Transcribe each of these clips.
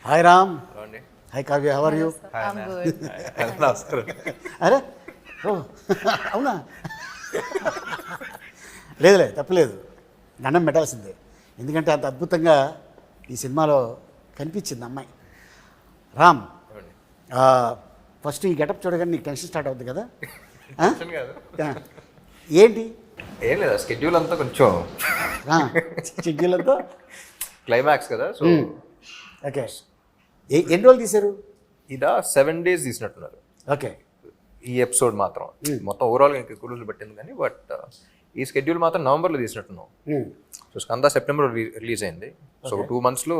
Hi Ram. అండి. Hi Kavya, how are you? I'm good. నమస్కారం. అరే ఓ అవునా? లేదులే, తప్పలేదు, దండం పెట్టాల్సిందే. ఎందుకంటే అంత అద్భుతంగా ఈ సినిమాలో కనిపించింది అమ్మాయి. రామ్, ఫస్ట్ ఈ గెటప్ చూడగానే నీకు టెన్షన్ స్టార్ట్ అవుతుంది కదా? ఏంటి? ఏం లేదా, స్కెడ్యూల్ అంతా కొంచెం షెడ్యూల్తో క్లైమాక్స్ కదా, సో ఓకే. ఎన్ని రోజులు తీశారు? ఇదా 7 days తీసినట్టున్నారు ఓకే. ఈ ఎపిసోడ్ మాత్రం. మొత్తం ఓవరాల్గా ఇంకా ఎక్కువ రోజులు పట్టింది కానీ, బట్ ఈ స్కెడ్యూల్ మాత్రం నవంబర్లో తీసినట్టున్నాం. సో స్కంద సెప్టెంబర్ రిలీజ్ అయింది. సో 2 monthsలో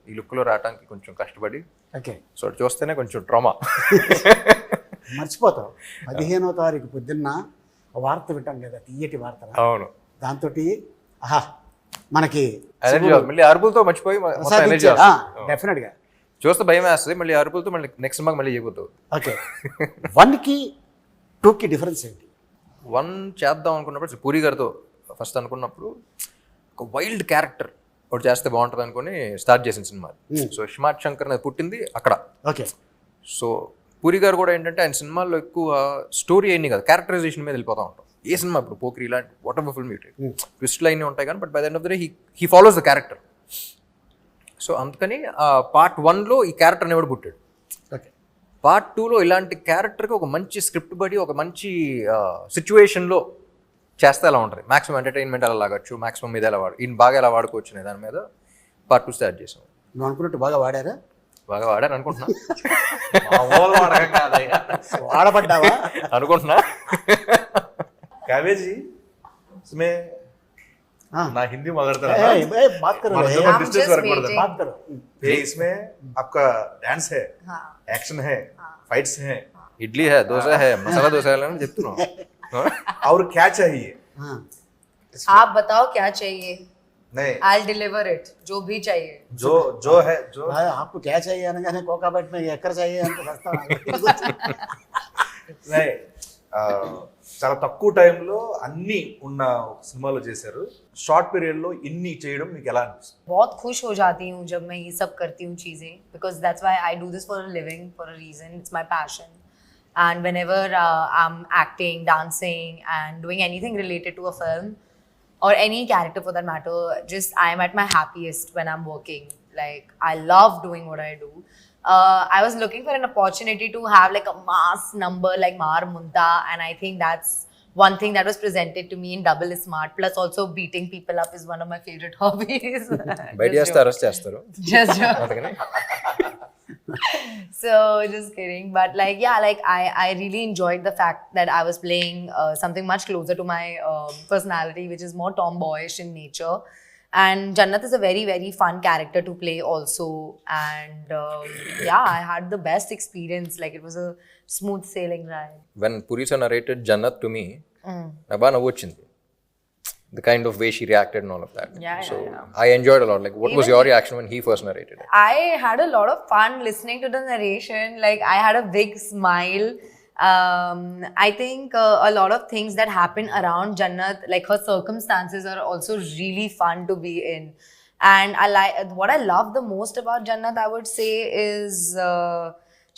ఈ లుక్లో రావడానికి కొంచెం కష్టపడి, ఓకే. సో అది చూస్తేనే కొంచెం ట్రామా. మర్చిపోతావు. 15వ తారీఖు పొద్దున్న వార్త వింటాం కదా, తీయటి వార్త. అవును, దాంతో ఆహా మనకి ఎనర్జీ మళ్ళీ అరుపులతో మర్చిపోయి ఎనర్జీ డెఫినెట్గా చూస్తే భయం వేస్తుంది. మళ్ళీ అరుపులతో మళ్ళీ నెక్స్ట్ సినిమాకి మళ్ళీ చేయబోతావు. ఓకే. 1కి 2కి డిఫరెన్స్ ఏంటి? 1 చేద్దాం అనుకున్నప్పుడు పూరి గారితో ఫస్ట్ అనుకున్నప్పుడు ఒక వైల్డ్ క్యారెక్టర్ ఒకటి చేస్తే బాగుంటుంది అనుకుని స్టార్ట్ చేసిన సినిమా. సో స్మార్ట్ శంకర్ అనేది పుట్టింది అక్కడ. ఓకే. సో పూరి గారు కూడా ఏంటంటే ఆయన సినిమాల్లో ఎక్కువ స్టోరీ అయింది కదా, క్యారెక్టరైజేషన్ మీద వెళ్ళిపోతూ ఉంటాం. ఏ సినిమా ఇప్పుడు పోక్రీ ఇలాంటి వాట్ ఎవర్ ఫిల్మ్ ట్విస్ట్లు అయినా ఉంటాయి కానీ, but by the end of the day he follows the character. So అందుకని పార్ట్ 1లో ఈ క్యారెక్టర్ అనేవాడు పుట్టాడు. ఓకే. పార్ట్ 2లో ఇలాంటి క్యారెక్టర్కి ఒక మంచి స్క్రిప్ట్ బడి ఒక మంచి సిచ్యువేషన్లో చేస్తే ఎలా ఉంటుంది, మాక్సిమం ఎంటర్టైన్మెంట్ ఎలా లాగచ్చు, మాక్సిమం మీద ఎలా ఈయన బాగా ఎలా వాడుకోవచ్చు అనే దాని మీద పార్ట్ 2 స్టార్ట్ చేసాం. నువ్వు అనుకున్నట్టు బాగా వాడారా? బాగా వాడాను అనుకుంటున్నా. వాడబడ్డావా అనుకుంటున్నా. काव्य जी, इसमें ना हिंदी मगरता ए, ए, बात करो रे। जो I'm डिस्टेंस just वर्क पड़ता waiting. बात करो। है इसमें आपका डांस है, हाँ. एक्शन है, फाइट्स है, ఇడ్లీ హే, దోశ హే, మసాలా దోశ అని చెప్తున్నాం. और क्या चाहिए? हाँ, आप बताओ क्या चाहिए, नहीं, I'll deliver it. जो भी चाहिए. जो है जो भाई, आपको क्या चाहिए అనగానే కోకాబెట్ में ఎక్కడ चाहिए అంటే వస్తాను. नहीं, చాలా తక్కువ టైంలో అన్ని ఉన్న సినిమాలో చేశారు. షార్ట్ పీరియడ్ లో ఇన్ని చేయడం మీకు ఎలా అనిపిస్తుంది? बहुत खुश हो जाती हूँ जब मैं ये सब करती हूँ चीज़ें, because that's why I do this for a living, for a reason. It's my passion. And whenever I'm acting, dancing, and doing anything related to a film or any character for that matter, just I'm at my happiest when I'm working. Like, I love doing what I do. I was looking for an opportunity to have like a mass number like Mar Munta, and I think that's one thing that was presented to me in Double is Smart. Plus, also beating people up is one of my favorite hobbies. బయట చేస్తే arrest చేస్తారు. Just joke. అందుకని So just kidding, but like yeah, like I really enjoyed the fact that I was playing something much closer to my personality, which is more tomboyish in nature. And Jannat is a very very fun character to play also, and yeah, I had the best experience. Like, it was a smooth sailing ride. When Puri sir narrated Jannat to me, నాకు బాగా నవ్వు వచ్చింది. The kind of way she reacted and all of that. Yeah, so yeah. I enjoyed a lot. Like, what was your reaction when he first narrated it? I had a lot of fun listening to the narration. Like, I had a big smile. I think a lot of things that happen around Jannat, like her circumstances, are also really fun to be in. And what I love the most about Jannat, I would say, is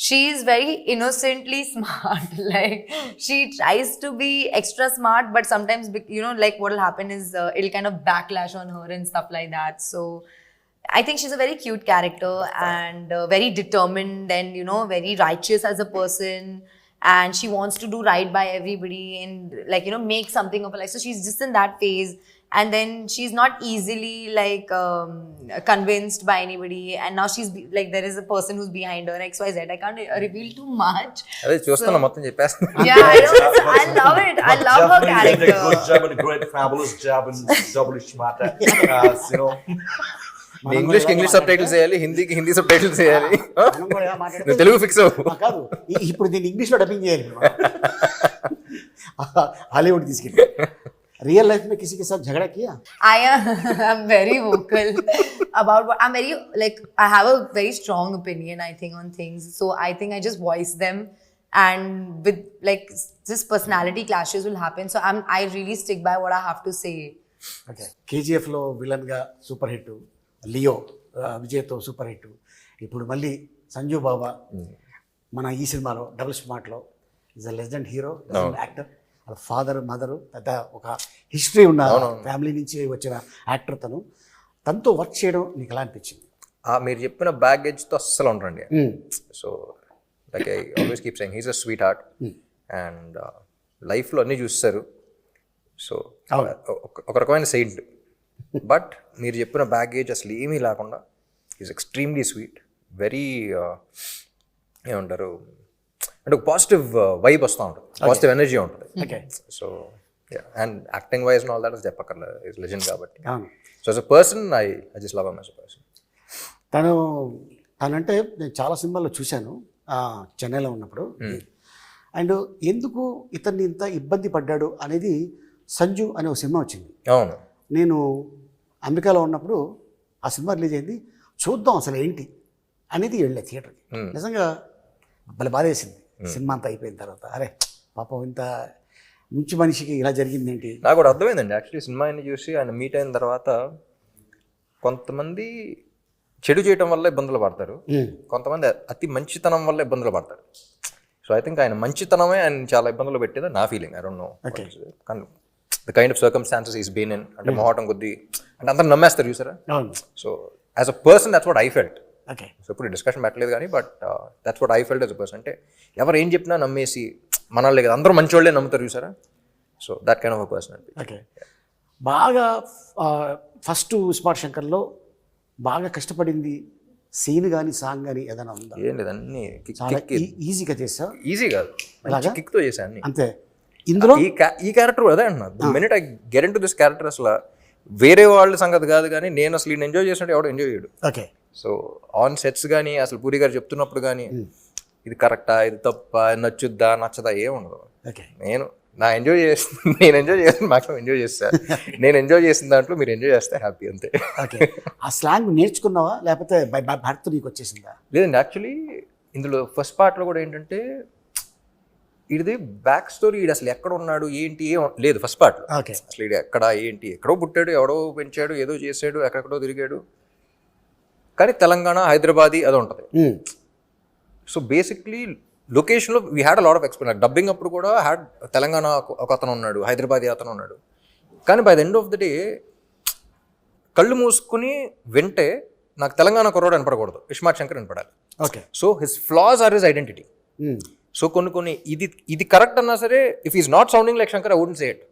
she's very innocently smart. Like, she tries to be extra smart, but sometimes, you know, like what will happen is it'll kind of backlash on her and stuff like that. So I think she's a very cute character and very determined and, you know, very righteous as a person. And she wants to do right by everybody and, like, you know, make something of her life. So she's just in that phase. And then she's not easily like convinced by anybody. And now she's like, there is a person who's behind her, XYZ. I can't reveal too much. అదే చూస్తున్నా, మొత్తం చెప్పేస్తున్నా. Yeah, I know. I love it. I love her Definitely did a character. good job and a great fabulous job in Double Smart. You know, నీ English sub titles చేయాలి, హిందీకి Hindi sub titles చేయాలి. మనం కూడా ఎలా మాట్లాడితే నువ్వు తెలుగు ఫిక్స్ అవ్వు. కాదు, ఇప్పుడు దీన్ని ఇంగ్లీష్లో డబ్బింగ్ చేయాలి. హాలీవుడ్ తీసుకెళ్ళి रियल लाइफ में किसी के साथ झगड़ा किया? I'm very vocal about what I'm very, like, I have a very strong opinion, I think, on things. So I think I just voice them, and with like just personality clashes will happen. So I really stick by what I have to say. Okay. KGF లో villain గా super hit, Leo విజయ్తో super hit, ఇప్పుడు మళ్ళీ సంజు బాబా మన ఈ సినిమాలో double స్మార్ట్లో is a legend hero, legend actor. వాళ్ళ ఫాదర్ మదరు పెద్ద ఒక హిస్టరీ ఉన్న ఫ్యామిలీ నుంచి వచ్చిన యాక్టర్ తనతో వర్క్ చేయడం నీకు ఎలా అనిపించింది? మీరు చెప్పిన బ్యాగేజ్తో అస్సలు ఉండరండి. So like I always keep saying he's a sweet heart and లైఫ్లో అన్నీ చూస్తారు. సో ఒక రకమైన సెయింట్. బట్ మీరు చెప్పిన బ్యాగేజ్ అసలు ఏమీ లేకుండా ఈజ్ ఎక్స్ట్రీమ్లీ స్వీట్, వెరీ ఏమంటారు అంటే ఒక పాజిటివ్ వైబ్ వస్తూ ఉంటుంది, పాజిటివ్ ఎనర్జీ ఉంటుంది. So and acting wise all that చెప్పక్కర్లేదు, ఈజ్ లెజెండ్ కాబట్టి. So as a person I just love him as a person. తనంటే నేను చాలా సినిమాల్లో చూశాను చెన్నైలో ఉన్నప్పుడు. అండ్ ఎందుకు ఇతన్ని ఇంత ఇబ్బంది పడ్డాడు అనేది సంజు అనే ఒక సినిమా వచ్చింది. అవును, నేను అమెరికాలో ఉన్నప్పుడు ఆ సినిమా రిలీజ్ అయింది. చూద్దాం అసలు ఏంటి అనేది వెళ్ళే థియేటర్కి. నిజంగా భలే బాధ వేసింది సినిమా అంతా అయిపోయిన తర్వాత. అరే పాపం ఇంత మంచి మనిషికి ఇలా జరిగింది ఏంటి. నాకు కూడా అర్థమైందండి యాక్చువల్లీ సినిమా అన్ని చూసి ఆయన మీట్ అయిన తర్వాత కొంతమంది చెడు చేయడం వల్ల ఇబ్బందులు పడతారు, కొంతమంది అతి మంచితనం వల్ల ఇబ్బందులు పడతారు. సో ఐ థింక్ ఆయన మంచితనమే ఆయన చాలా ఇబ్బందులు పెట్టేది నా ఫీలింగ్. ఐ డోంట్ నో కానీ the kind of circumstances is been in, అంటే మొహటం కొద్దీ అంటే అందరూ నమ్మేస్తారు చూసారా. So as a person that's what I felt. So ఇప్పుడు డిస్కషన్ పెట్టలేదు కానీ but that's what I felt as a person. అంటే ఎవరు ఏం చెప్పినా నమ్మేసి మనల్ని కదా అందరూ మంచి వాళ్ళే నమ్ముతారు చూసారా. So that kind of a person. Okay, బాగా ఫస్ట్ స్మార్ట్ శంకర్లో బాగా కష్టపడింది సీన్ కానీ సాంగ్ కానీ ఏదైనా ఉందా? ఏం లేదు, అన్ని చాలా ఈజీగా చేసా. ఈజీ కాదు, కిక్తో చేశాను అన్ని. అంతే. ఇందులో ఈ క్యారెక్టర్ అదే అంటున్నా, minute I get in to this character అసలు వేరే వాళ్ళ సంగతి కాదు కానీ నేను అసలు ఈయన ఎంజాయ్ చేసినట్టు ఎవడో ఎంజాయ్ చేయడు. ఓకే. సో ఆన్ సెట్స్ కానీ అసలు పూరి గారు చెప్తున్నప్పుడు కానీ ఇది కరెక్టా, ఇది తప్ప, నచ్చుద్దా నచ్చదా ఏముండదు. ఓకే, నేను ఎంజాయ్ చేస్తాను మాక్సిమం ఎంజాయ్ చేస్తాను. నేను ఎంజాయ్ చేసిన దాంట్లో మీరు ఎంజాయ్ చేస్తే హ్యాపీ అంతే. ఓకే. ఆ స్లాంగ్ నేర్చుకున్నావా లేకపోతే బై భర్త నీకు వచ్చేసిందా? లేదండి, యాక్చువల్లీ ఇందులో ఫస్ట్ పార్ట్లో కూడా ఏంటంటే ఇది బ్యాక్ స్టోరీ, ఇది అసలు ఎక్కడ ఉన్నాడు ఏంటి ఏం లేదు ఫస్ట్ పార్ట్లో. ఓకే. అసలు ఇది ఎక్కడ ఏంటి, ఎక్కడో పుట్టాడు, ఎవడో పెంచాడు, ఏదో చేసాడు, ఎక్కడెక్కడో తిరిగాడు, కానీ తెలంగాణ హైదరాబాదీ అది ఉంటుంది. సో బేసిక్లీ లొకేషన్లో we had a lot of explain. Dubbing అప్పుడు కూడా హ్యాడ్ తెలంగాణ ఒక అతను ఉన్నాడు, హైదరాబాదీ అతను ఉన్నాడు, కానీ by the end of the day కళ్ళు మూసుకుని వింటే నాకు తెలంగాణ కుర్రాడు వినపడకూడదు, ఇస్మార్ట్ శంకర్ వినపడాలి. Okay. So his flaws are his identity. So కొన్ని ఇది కరెక్ట్ అన్నా సరే if is not sounding like Shankar I wouldn't say it.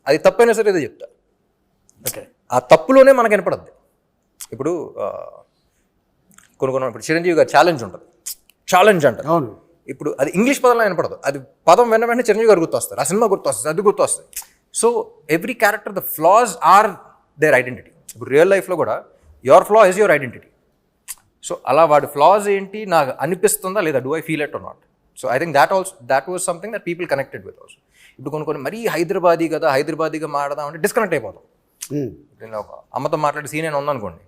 అది తప్పైనా సరే ఏదో చెప్తా. ఓకే. ఆ తప్పులోనే మనకు వినపడద్ది. ఇప్పుడు కొన్ని ఇప్పుడు చిరంజీవి గారు ఛాలెంజ్ ఉంటుంది, ఛాలెంజ్ అంటారు. అవును. ఇప్పుడు అది ఇంగ్లీష్ పదంలో వినపడదు, అది పదం వెంటనే చిరంజీవి గారు గుర్తొస్తారు, ఆ సినిమా గుర్తొస్తుంది, అది గుర్తొస్తుంది. So every character the flaws are their identity. ఇప్పుడు రియల్ లైఫ్లో కూడా your flaw is your identity. So అలా వాడి ఫ్లాస్ ఏంటి నాకు అనిపిస్తుందా లేదా, do I feel it or not. So I think that was something that people connected with also. ఇప్పుడు కొన్ని మరీ హైదరాబాదీగా మాట్లాడదాం అంటే డిస్కనెక్ట్ అయిపోతాం. నేను ఒక అమ్మతో మాట్లాడే సీన్ అయినా ఉందనుకోండి,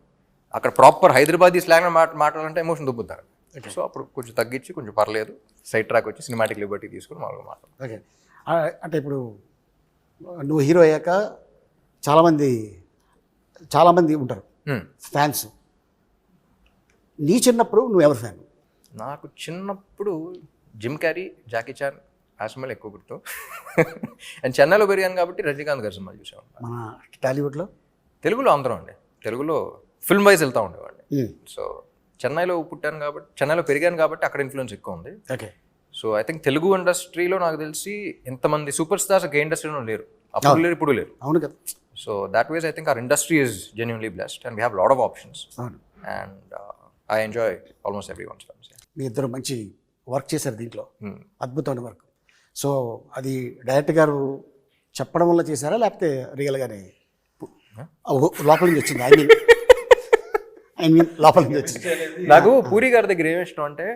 అక్కడ ప్రాపర్ హైదరాబాదీ స్లాంగ్ మాట్లాడాలంటే ఎమోషన్ దుబ్బుతారు. సో అప్పుడు కొంచెం తగ్గించి కొంచెం పర్లేదు సైడ్ ట్రాక్ వచ్చి సినిమాటిక్ లిబర్టీ తీసుకుని మామూలుగా మాట్లాడు. ఓకే. అంటే ఇప్పుడు నువ్వు హీరో అయ్యాక చాలామంది ఉంటారు ఫ్యాన్స్. నీ చిన్నప్పుడు నువ్వు ఎవరు ఫ్యాన్? నాకు చిన్నప్పుడు జిమ్ క్యారీ, జాకీ చాన్ ఆ సినిమాలు ఎక్కువ గుర్తు. అండ్ చెన్నైలో పెరిగాను కాబట్టి రజనీకాంత్ గారి సినిమాలు చూసాను. మన టాలీవుడ్లో తెలుగులో అందరం అండి, తెలుగులో ఫిల్మ్ వైజ్ వెళ్తూ ఉండేవాడిని. సో చెన్నైలో పెరిగాను కాబట్టి అక్కడ ఇన్ఫ్లుయెన్స్ ఎక్కువ ఉంది. Okay. So I think Telugu ఇండస్ట్రీలో నాకు తెలిసి ఇంతమంది సూపర్ స్టార్స్ ఏ ఇండస్ట్రీలో లేరు, అప్పుడు లేరు ఇప్పుడు లేరు. అవును కదా. So that was I think our industry is genuinely blessed and we have lot of options and I enjoy almost every one's films. మీ ఇద్దరు మంచి వర్క్ చేశారు దీంట్లో, అద్భుతమైన వర్క్. సో అది డైరెక్టర్ గారు చెప్పడం వల్ల చేశారా లేకపోతే రియల్గానే లోపల నుంచి వచ్చింది? ఐ మీన్ లోపల నుంచి వచ్చింది. నాకు పూరి గారి దగ్గర ఏమి ఇష్టం అంటే,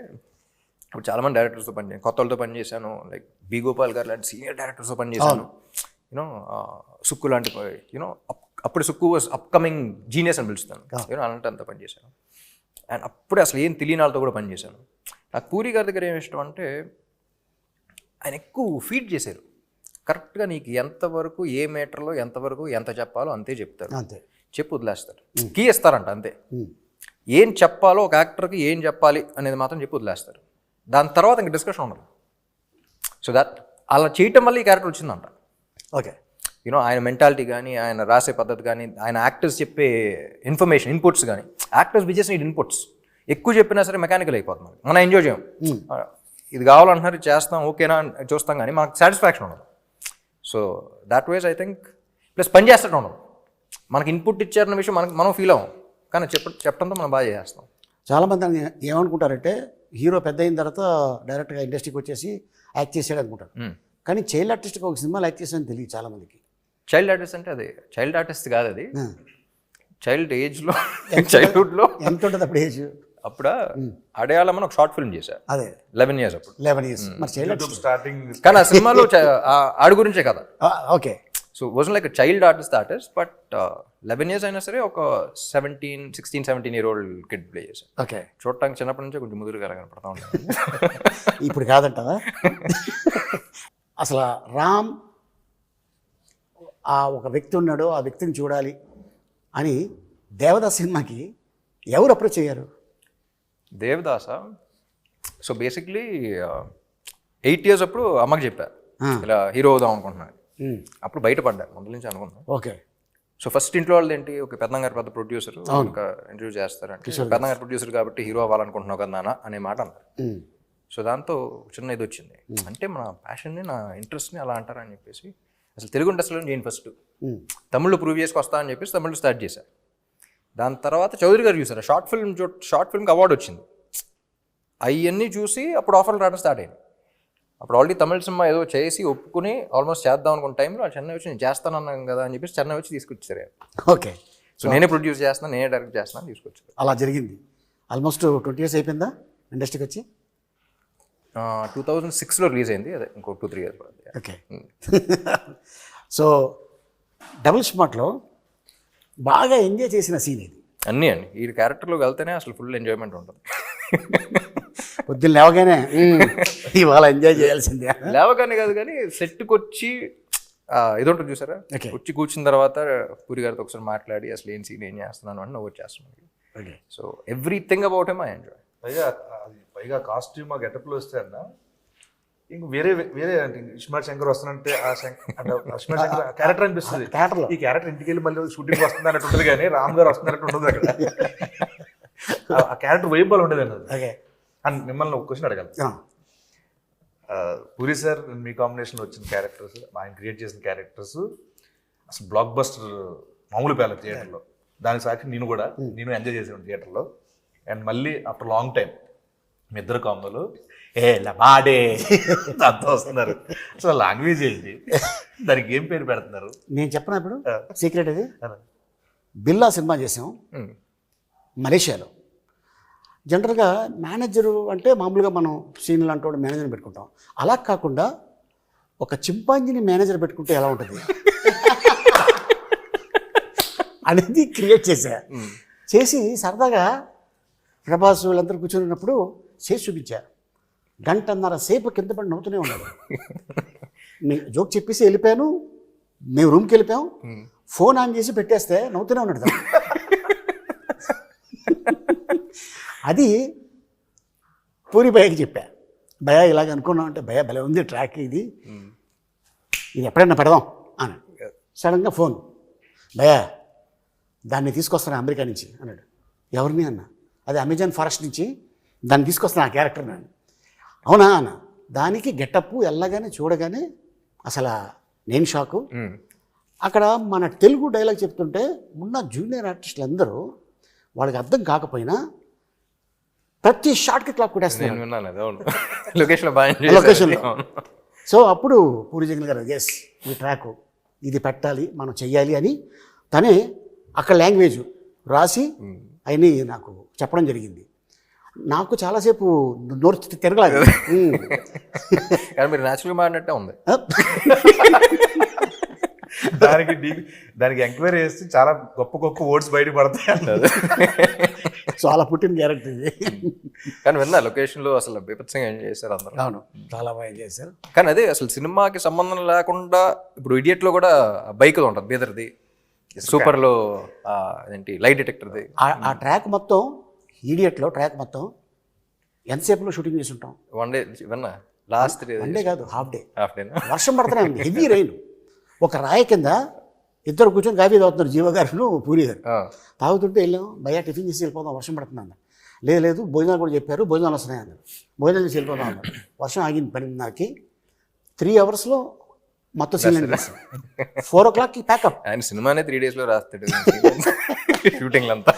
ఇప్పుడు చాలామంది డైరెక్టర్స్తో పనిచేసాను, కొత్త వాళ్ళతో పనిచేశాను, లైక్ బి గోపాల్ గారు లాంటి సీనియర్ డైరెక్టర్స్తో పనిచేశాను, యూనో సుక్కు లాంటి, యూనో అప్పుడు సుక్కు వాజ్ అప్కమింగ్ జీనియస్ అని పిలుస్తాను, యూనో అలాంటి అంతా పనిచేశాను. అండ్ అప్పుడే అసలు ఏం తెలియని వాళ్ళతో కూడా పనిచేశాను. నాకు పూరి గారి దగ్గర ఏమి ఇష్టం అంటే, ఆయన ఎక్కువ ఫీడ్ చేశారు. కరెక్ట్గా నీకు ఎంతవరకు ఏ మీటర్లో ఎంతవరకు ఎంత చెప్పాలో అంతే చెప్తారు, అంతే చెప్పు వదిలేస్తారు, కీ ఇస్తారంట అంతే. ఏం చెప్పాలో ఒక యాక్టర్కి ఏం చెప్పాలి అనేది మాత్రం చెప్పి వదిలేస్తారు. దాని తర్వాత ఇంక డిస్కషన్ ఉండదు. సో దట్ అలా చేయటం వల్ల ఈ క్యారెక్టర్ వచ్చిందంట. ఓకే, యూనో ఆయన మెంటాలిటీ కానీ, ఆయన రాసే పద్ధతి కానీ, ఆయన యాక్టర్స్ చెప్పే ఇన్ఫర్మేషన్ ఇన్పుట్స్ కానీ, actors we just need inputs. ఎక్కువ చెప్పినా సరే మెకానికల్ అయిపోతుంది. మనం ఎంజాయ్ చేయం. ఇది కావాలంటున్నారు, ఇది చేస్తాం, ఓకేనా అని చూస్తాం, కానీ మనకు సాటిస్ఫాక్షన్ ఉండదు. So that was I think plus పని చేస్తూ ఉండదు. మనకి ఇన్పుట్ ఇచ్చారన్న విషయం మనం ఫీల్ అవ్వం, కానీ చెప్పడంతో మనం బాగా చేస్తాం. చాలామంది ఏమనుకుంటారంటే హీరో పెద్ద అయిన తర్వాత డైరెక్ట్గా ఇండస్ట్రీకి వచ్చేసి యాక్ట్ చేసాడు అనుకుంటారు. కానీ చైల్డ్ ఆర్టిస్ట్గా ఒక సినిమాలో యాక్ట్ చేసాడని తెలియదు చాలామందికి. చైల్డ్ ఆర్టిస్ట్ అంటే అది చైల్డ్ ఆర్టిస్ట్ కాదు, అది చైల్డ్ ఏజ్లో చైల్డ్హుడ్లో ఎంత ఉంటుంది అప్పుడు ఏజ్? అప్పుడు అడయాళమని ఒక షార్ట్ ఫిల్మ్ చేశారు. అదే 11 years అప్పుడు. 11 years. మరి చైల్డ్ ఆర్టిస్ట్ స్టార్టింగ్ కానీ ఆ సినిమాలో ఆడి గురించే కదా. Okay. So was like child artist but 11 years అయినా సరే ఒక 16, 17 year old కిడ్ ప్లే చేశారు. ఓకే, చూడటానికి చిన్నప్పటి నుంచే కొంచెం ముదురుగా కనపడతా ఉంటాను. ఇప్పుడు కాదంటావా? అసలు రామ్ ఆ ఒక వ్యక్తి ఉన్నాడు, ఆ వ్యక్తిని చూడాలి అని దేవదాస్ సినిమాకి ఎవరు అప్రోచ్ అయ్యారు? దేవదాస. సో బేసిక్లీ 8 years అప్పుడు అమ్మకి చెప్పా ఇలా హీరో అవుదాం అనుకుంటున్నాను. అప్పుడు బయటపడ్డాను, ముందు నుంచి అనుకున్నాను. ఓకే. సో ఫస్ట్ ఇంట్లో వాళ్ళు ఏంటి, ఒక పెద్దంగారు పెద్ద ప్రొడ్యూసర్ ఒక ఇంటర్వ్యూ చేస్తారంటే, పెద్దంగారు ప్రొడ్యూసర్ కాబట్టి హీరో అవ్వాలనుకుంటున్నావు కదా నాన్న అనే మాట అన్నారు. సో దాంతో చిన్న ఇది వచ్చింది, అంటే మన ప్యాషన్ని, నా ఇంట్రెస్ట్ని అలా అంటారని చెప్పేసి అసలు తెలుగు ఇండస్ట్రీలో నేను ఫస్ట్ తమిళ్లో ప్రూవ్ చేసుకొస్తా అని చెప్పేసి తమిళ్లో స్టార్ట్ చేశాను. దాని తర్వాత చౌదరి గారు చూసారు, షార్ట్ ఫిల్మ్కి అవార్డు వచ్చింది. అవన్నీ చూసి అప్పుడు ఆఫర్లు రావడం స్టార్ట్ అయింది. అప్పుడు ఆల్రెడీ తమిళ సినిమా ఏదో చేసి ఒప్పుకుని ఆల్మోస్ట్ చేద్దాం అనుకున్న టైంలో చెన్నై వచ్చి నేను చేస్తానన్నాను కదా అని చెప్పేసి చెన్నై వచ్చి తీసుకొచ్చారు. ఓకే. సో నేనే ప్రొడ్యూస్ చేస్తున్నాను, నేనే డైరెక్ట్ చేస్తున్నాను, తీసుకొచ్చారు. అలా జరిగింది. ఆల్మోస్ట్ 20 years అయిపోయిందా ఇండస్ట్రీకి వచ్చి? 2006లో రిలీజ్ అయింది, అదే ఇంకో 2-3 years పడుతుంది. ఓకే. సో డబుల్ స్మార్ట్లో బాగా ఎంజాయ్ చేసిన సీన్ ఇది. అన్నీ అండి, ఈ క్యారెక్టర్లోకి వెళ్తేనే అసలు ఫుల్ ఎంజాయ్మెంట్ ఉంటుంది. పొద్దున్న లేవగానే ఇవాళ ఎంజాయ్ చేయాల్సిందే. లేవగానే కాదు కానీ సెట్కి వచ్చి ఇది ఉంటుంది చూసారా, వచ్చి కూర్చున్న తర్వాత పూరి గారితో ఒకసారి మాట్లాడి అసలు ఏం సీన్ ఏం చేస్తున్నాను అని నవ్వు చేస్తున్నాను. So everything about him I enjoy. పైగా కాస్ట్యూమ్ ఆ గెటప్లో వస్తే అన్న ఇంక వేరే అంటే ఇస్మార్ట్ శంకర్ వస్తానంటే ఆ ఇస్మార్ట్ శంకర్ క్యారెక్టర్ అనిపిస్తుంది. ఈ క్యారెక్టర్ ఇంటికి వెళ్ళి మళ్ళీ షూటింగ్ వస్తుంది అన్నట్టు ఉంటుంది, కానీ రామ్ గారు వస్తున్నట్టు ఉండదు అక్కడ. ఆ క్యారెక్టర్ వైబల్ ఉండేది అన్నది. అండ్ మిమ్మల్ని ఒక క్వశ్చన్ అడగాలి. పూరి సార్ మీ కాంబినేషన్లో వచ్చిన క్యారెక్టర్స్, ఆయన క్రియేట్ చేసిన క్యారెక్టర్స్ అసలు బ్లాక్ బస్టర్ మామూలు పేల థియేటర్లో. దానికి సాక్షి నేను ఎంజాయ్ చేసాను థియేటర్లో. అండ్ మళ్ళీ ఆఫ్టర్ లాంగ్ టైం మీ ఇద్దరు కాంబోలు లబాడే అంతా వస్తున్నారు. అసలు లాంగ్వేజ్ ఏంటి, దానికి ఏం పేరు పెడుతున్నారు? నేను చెప్పను ఇప్పుడు సీక్రెట్ అది. బిల్లా సినిమా చేసాం మలేషియాలో. జనరల్గా మేనేజరు అంటే మామూలుగా మనం సీన్లు అంటూ మేనేజర్ని పెట్టుకుంటాం. అలా కాకుండా ఒక చింపాంజీని మేనేజర్ పెట్టుకుంటే ఎలా ఉంటుంది అనేది క్రియేట్ చేసి సరదాగా ప్రభాస్ వీళ్ళందరూ కూర్చొని చేసి చూపించారు. 1.5 గంట సేపు కింద పడి నవ్వుతూనే ఉన్నాడు. జోక్ చెప్పేసి వెళ్ళిపోయాను, మేము రూమ్కి వెళ్ళిపోయాం, ఫోన్ ఆన్ చేసి పెట్టేస్తే నవ్వుతూనే ఉన్నాడు. అది పూరి భయ్యకి చెప్పా, భయ్యా ఇలాగ అనుకున్నాం అంటే, భయ్యా భలే ఉంది ట్రాక్, ఇది ఎప్పుడైనా పెడదాం అని. సడన్గా ఫోన్, భయ్యా దాన్ని తీసుకొస్తాను అమెరికా నుంచి అన్నాడు. ఎవరిని అన్న? అది అమెజాన్ ఫారెస్ట్ నుంచి దాన్ని తీసుకొస్తాను ఆ క్యారెక్టర్ నేను. అవునా అన్న. దానికి గెటప్ వెళ్ళగానే చూడగానే అసలు నేను షాకు. అక్కడ మన తెలుగు డైలాగ్ చెప్తుంటే ఉన్న జూనియర్ ఆర్టిస్టులు అందరూ వాళ్ళకి అర్థం కాకపోయినా ప్రతి షాట్కి క్లాప్ కొట్టేస్తున్నారు లొకేషన్లో. సో అప్పుడు పూరి జగన్ గారు ఎస్ ఈ ట్రాక్ ఇది పెట్టాలి, మనం చెయ్యాలి అని తనే అక్కడ లాంగ్వేజ్ రాసి అవన్నీ నాకు చెప్పడం జరిగింది. నాకు చాలాసేపు నోరు తిరగలేదు. కానీ మీరు న్యాచురల్గా మాడినట్టే ఉంది. దానికి ఎంక్వైరీ చేస్తే చాలా గొప్ప గొప్ప వర్డ్స్ బయట పడతాయి అన్నది. చాలా పుట్టిన క్యారెక్టర్ ఇది. కానీ విన్నా లొకేషన్లో అసలు బీభత్సంగా ఎంజాయ్ చేశారు అందరూ. అవును, చాలా బాగా ఎంజాయ్ చేశారు. కానీ అదే అసలు సినిమాకి సంబంధం లేకుండా ఇప్పుడు ఇడియట్లో కూడా బైక్ ఉంటుంది బీదర్ది, సూపర్లో ఏంటి లైట్ డిటెక్టర్ది. ఆ ట్రాక్ మొత్తం ఈడియట్లో ట్రాక్ మొత్తం ఎంతసేపులో షూటింగ్ చేసి ఉంటాం? వన్ డే విన్నా లాస్ట్ వన్ డే కాదు, హాఫ్ డే. హాఫ్ డేనా? వర్షం పడుతూనే ఉంది, హెవీ రైన్. ఒక రాయి కింద ఇద్దరు కూర్చొని కాఫీ తాగుతున్నారు, జీవ గారు పూరి గారు. తాగుతుంటే వెళ్ళాం, భయ్యా టిఫిన్ చేసి వెళ్ళిపోదాం, వర్షం పడుతుంది అన్నారు. లేదు భోజనాలు కూడా చెప్పారు, భోజనాలు వస్తున్నాయి అన్నారు. భోజనాలు చేసి వెళ్ళిపోదాం అన్నారు. వర్షం ఆగింది 10:30కి. 3 అవర్స్లో మొత్తం సీన్ 4 o'clockకి ప్యాకప్. ఆయన సినిమానే 3 days లో రాస్తాడు షూటింగ్ అంతా.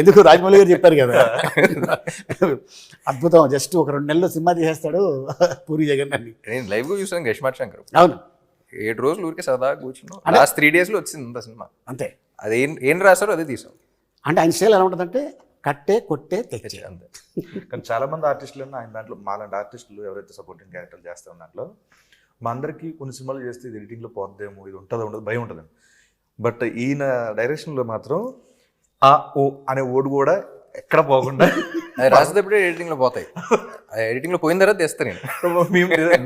ఎందుకు రాజమౌళి గారు చెప్పారు కదా, అద్భుతం. జస్ట్ ఒక 2 నెలల్లో సినిమా తీసేస్తాడు పూరి జగన్నాథ్. నేను లైవ్గా చూసాను గష్మాట్ శంకర్. అవును, 7 రోజులు ఊరికే సరదాగా కూర్చున్నాం. లాస్ట్ 3 days లో వచ్చింది అంత సినిమా. అంతే. అది ఏం రాశారో అదే తీసాం. అంటే ఆయన స్టైల్ ఎలా ఉంటుందంటే కట్టే కొట్టే తెచ్చే. అంతే. కానీ చాలా మంది ఆర్టిస్టులు ఆయన దాంట్లో మాలాంటి ఆర్టిస్టులు ఎవరైతే సపోర్టింగ్ క్యారెక్టర్ చేస్తారో దాంట్లో మా అందరికీ కొన్ని సినిమాలు చేస్తే ఇది ఎడిటింగ్లో పోద్దేమో, ఇది ఉంటుందో ఉండదు భయం ఉంటుంది. బట్ ఈయన డైరెక్షన్లో మాత్రం ఆ ఓ అనే ఓడు కూడా ఎక్కడ పోకుండా అది రాసేటప్పుడే ఎడిటింగ్లో పోతాయి. ఎడిటింగ్లో పోయిన తర్వాత తెస్తాను నేను.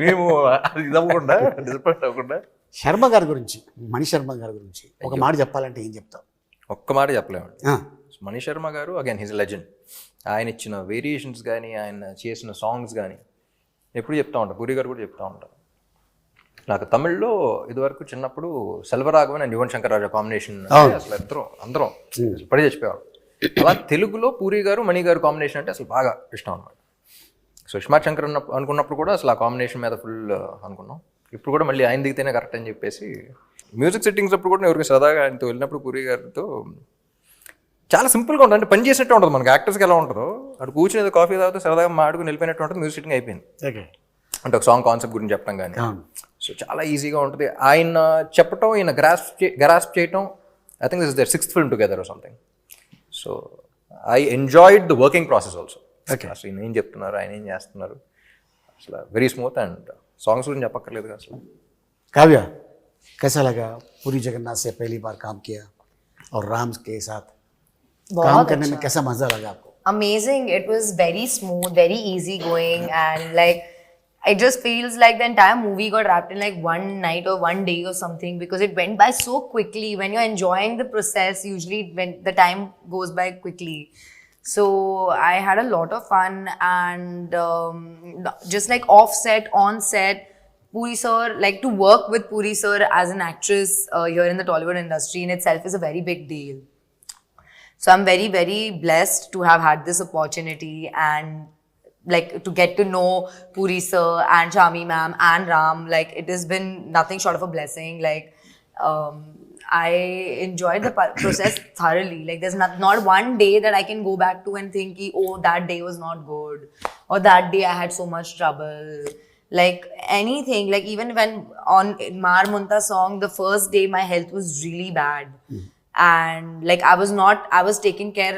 మేము అది ఇది అవ్వకుండా డిసప్పాయింట్ అవ్వకుండా. శర్మ గారి గురించి, మణి శర్మ గారి గురించి ఒక మాట చెప్పాలంటే ఏం చెప్తావు? ఒక్క మాట చెప్పలేమండి. మణి శర్మ గారు అగైన్ హిజ్ లెజెండ్. ఆయన ఇచ్చిన వేరియేషన్స్ కానీ, ఆయన చేసిన సాంగ్స్ కానీ ఎప్పుడు చెప్తా ఉంటారు. పూరి గారు కూడా చెప్తా ఉంటారు. నాకు తమిళ్లో ఇదివరకు చిన్నప్పుడు సెల్వరాఘవన్ అండ్ యువన్ శంకర్ రాజా కాంబినేషన్ అసలు అందరం పడి చచ్చిపోయేవాడు. అలా తెలుగులో పూరి గారు మణి గారు కాంబినేషన్ అంటే అసలు బాగా ఇష్టం అనమాట. సో ఇస్మార్ట్ శంకర్ అనుకున్నప్పుడు కూడా అసలు ఆ కాంబినేషన్ మీద ఫుల్ అనుకున్నాం. ఇప్పుడు కూడా మళ్ళీ ఆయన దిగితేనే కరెక్ట్ అని చెప్పేసి మ్యూజిక్ సెట్టింగ్స్ అప్పుడు కూడా ఎవరికి సరదాగా ఆయనతో వెళ్ళినప్పుడు పూరి గారితో చాలా సింపుల్గా ఉంటుంది. అంటే పని చేసినట్టు ఉంటుంది. మనకి యాక్టర్స్కి ఎలా ఉంటుందో అటు కూర్చుని ఏదో కాఫీ తాగుతూ సరదాగా మాడుకుని వెళ్ళిపోయినట్టు ఉంటుంది. మ్యూజిక్ సెట్టింగ్ అయిపోయింది. అంటే ఒక సాంగ్ కాన్సెప్ట్ గురించి చెప్పడం కానీ, సో చాలా ఈజీగా ఉంటుంది. ఆయన చెప్పటం, ఈయన గ్రాస్ప్ చేయటం. I think this is their 6th film together or something. So I enjoyed the working process also. అసలు ఈయన ఏం చెప్తున్నారు, ఆయన ఏం చేస్తున్నారు, అసలు వెరీ స్మూత్. అండ్ సాంగ్స్ గురించి చెప్పక్కర్లేదు కదా అసలు. काव्या, कैसा लगा पूरी जगन्नाथ से पहली बार काम किया और राम के साथ काम करने में कैसा मजा लगा आपको? Amazing. It was very smooth, very easy going, and like it just feels like the entire movie got wrapped in like one night or one day or something, because it went by so quickly. When you're enjoying the process, usually when the time goes by quickly. So I had a lot of fun, and just like off set, on set, Puri sir, like to work with Puri sir as an actress here in the Tollywood industry in itself is a very big deal. So I'm very, very blessed to have had this opportunity, and like to get to know Puri sir and Shami ma'am and Ram. Like it has been nothing short of a blessing. Like I enjoyed the process thoroughly. Like there's not one day that I can go back to and think, oh, that day was not good, or that day I had so much trouble. Like anything, like even when on Mar Munta song, the first day my health was really bad. And like I was taken care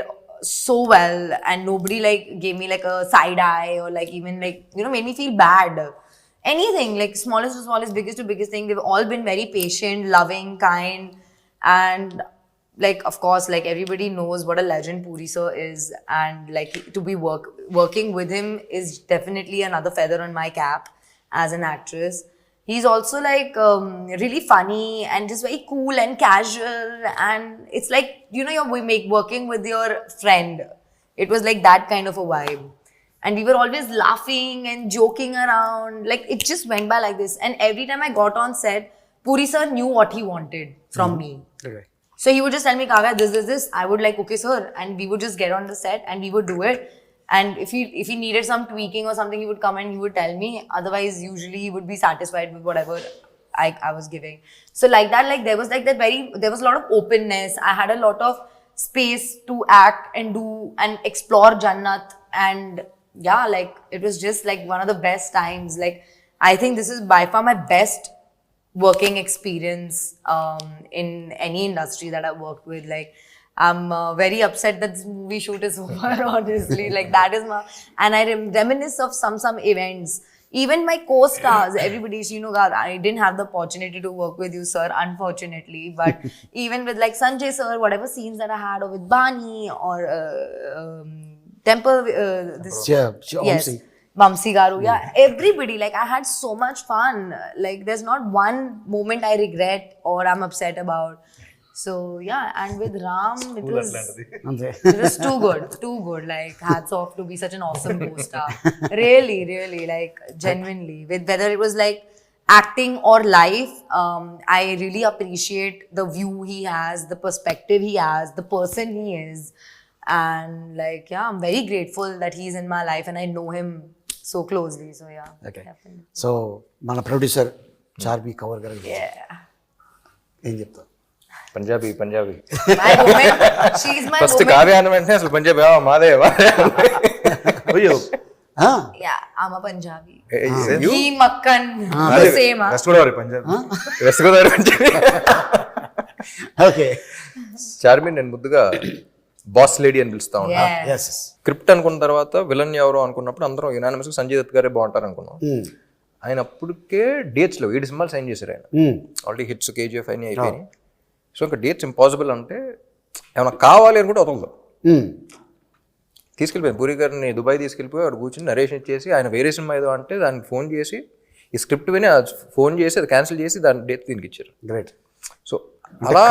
so well, and nobody like gave me like a side eye or like even like, you know, made me feel bad. Anything, like smallest to smallest, biggest to biggest thing, they've all been very patient, loving, kind. And like of course, like everybody knows what a legend Puri sir is, and like to be working with him is definitely another feather on my cap as an actress. He's also like really funny and just very cool and casual, and it's like, you know, you're working with your friend. It was like that kind of a vibe, and we were always laughing and joking around. Like it just went by like this, and every time I got on set, Puri sir knew what he wanted from me. Okay. So he would just tell me, Kavya, this. I would like, okay sir, and we would just get on the set and we would do it. And if he needed some tweaking or something, he would come and he would tell me. Otherwise, usually he would be satisfied with whatever I was giving. So like that, like there was a lot of openness. I had a lot of space to act and do and explore Jannat. And yeah, like it was just like one of the best times. Like I think this is by far my best working experience in any industry that I've worked with. Like I'm very upset that this movie shoot is over, honestly. Like that is my, and I reminisce of some events. Even my co-stars, everybody, you know, I didn't have the opportunity to work with you, sir, unfortunately. But even with like Sanjay sir, whatever scenes that I had, or with Bani or Temple, yes, Vamsi Garu, yeah, everybody, like I had so much fun. Like there's not one moment I regret or I'm upset about. So yeah, and with Ram, it was అంతే too good. Like hats off to be such an awesome co-star. Really, like genuinely. With whether it was like acting or life, I really appreciate the view he has, the perspective he has, the person he is, and like yeah, I'm very grateful that he's in my life and I know him so closely. So yeah, okay definitely. So మన producer Charmi cover గారు Yeah. ఏం చెప్తావు? Punjabi My woman, she's my first woman. Kavya అన్న వెంటనే అసలు పంజాబీ మాదే అయ్యో ఆ, Yeah, I'm a Punjabi. You? He Makkan, the same. Huh? West Godavari Punjab west Godavari Punjabi. Okay Charmi నేను ముద్దుగా బాస్ లేడీ అని పిలుస్తా ఉన్నా. Yeah. ఎస్ స్క్రిప్ట్ అనుకున్న తర్వాత విలన్ ఎవరో అనుకున్నప్పుడు అందరం యునానిమస్ సంజయ్ దత్ గారే బాగుంటారు అనుకున్నాం. ఆయన అప్పటికే డేట్స్ లో 7 సినిమాలు సైన్ చేశారు ఆయన. ఆల్రెడీ హిట్స్ కేజీఎఫ్ అయినా అయిపోయినాయి. సో ఇంకా డేట్స్ ఇంపాసిబుల్ అంటే ఏమైనా కావాలి అనుకుంటే వదలదు. తీసుకెళ్ళిపోయాను పూరి గారిని దుబాయ్ తీసుకెళ్ళిపోయి వాడు కూర్చొని నరేషన్ ఇచ్చేసి ఆయన వేరే సినిమా ఏదో అంటే దానికి ఫోన్ చేసి ఈ స్క్రిప్ట్ విని ఫోన్ చేసి అది క్యాన్సిల్ చేసి దాని డేట్ దీనికి ఇచ్చారు. గ్రేట్. సో అలా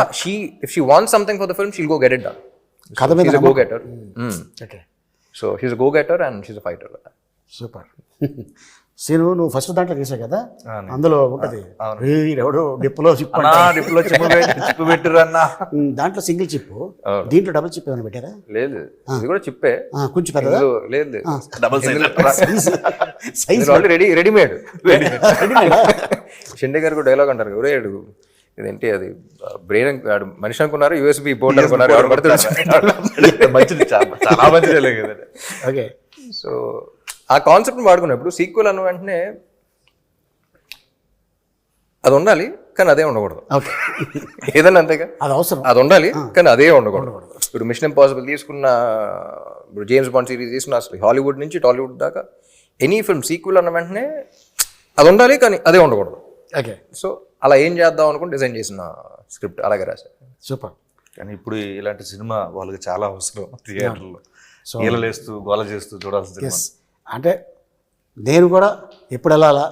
if she wants something for the film she'll go get it done. కథ మీద she's go getter. Okay so she's go getter and she's fighter. Super. Seenu నువ్వు ఫస్ట్ దాంట్లో చేసావు కదా, అందులో ఉంటది ఎవడో డిప్పులో చిప్ డిప్లో చిప్పు పెట్టిర్రు అన్న. దాంట్లో సింగిల్ చిప్, దీంట్లో డబుల్ చిప్ ఏమైనా పెట్టారా? లేదు ఇది కూడా చిప్పే. కొంచెం పెద్దదా? లేదు double size already readymade. Shinde గారు కూడా డైలాగ్ అంటారు ఎవరే అడుగు ఇదేంటి అది బ్రెయిన్ మనిషి అనుకున్నారు యూఎస్బి బోర్డు అనుకున్నారు ఎవరు పడుతుంది. మంచిది, చాలా మంచిది కదా. ఓకే. సో ఆ కాన్సెప్ట్ని వాడుకున్నప్పుడు సీక్వెల్ అన్న వెంటనే అది ఉండాలి కానీ అదే ఉండకూడదు. ఓకే. ఏదన్నా అంతేగా, అది అవసరం, అది ఉండాలి కానీ అదే ఉండకూడదు. ఇప్పుడు మిషన్ ఇంపాసిబుల్ తీసుకున్న, ఇప్పుడు జేమ్స్ బాండ్ సిరీస్ తీసుకున్న, అసలు హాలీవుడ్ నుంచి టాలీవుడ్ దాకా ఎనీ ఫిల్మ్ సీక్వెల్ అన్న వెంటనే అది ఉండాలి కానీ అదే ఉండకూడదు. ఓకే. సో అలా ఏం చేద్దాం అనుకుని డిజైన్ చేసిన స్క్రిప్ట్ అలాగే రాశారు. సూపర్. కానీ ఇప్పుడు ఇలాంటి సినిమా వాళ్ళకి చాలా అవసరం థియేటర్లో. ఈలలేస్తూ గోల చేస్తూ చూడాల్సిన సినిమా. అంటే నేను కూడా ఎప్పుడు వెళ్ళాలా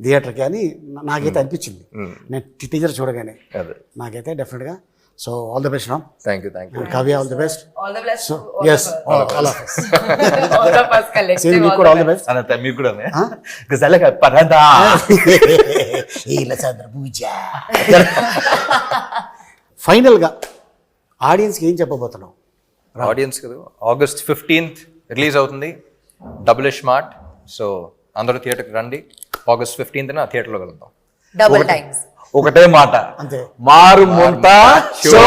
థియేటర్కి అని నాకైతే అనిపించింది నేను టీజర్ చూడగానే. అదే నాకైతే డెఫినెట్గా. So all the best Ram. Thank you. Kavya all the best. All the best. So to all ఎస్ of us. All of us. All of us collective. Seenu మీకు all కూడా the all the best. Anantha మీకు కూడా గజాల పరదా. ఫైనల్గా ఆడియన్స్కి ఏం చెప్పబోతున్నావు? ఆడియన్స్ కదా, August 15th రిలీజ్ అవుతుంది డబుల్ స్మార్ట్. సో అందరూ థియేటర్కి రండి. August 15th థియేటర్లో వెళ్దాం. Double times. ఒకటే మాట, అంతే. మారు ముంత షో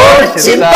చింత.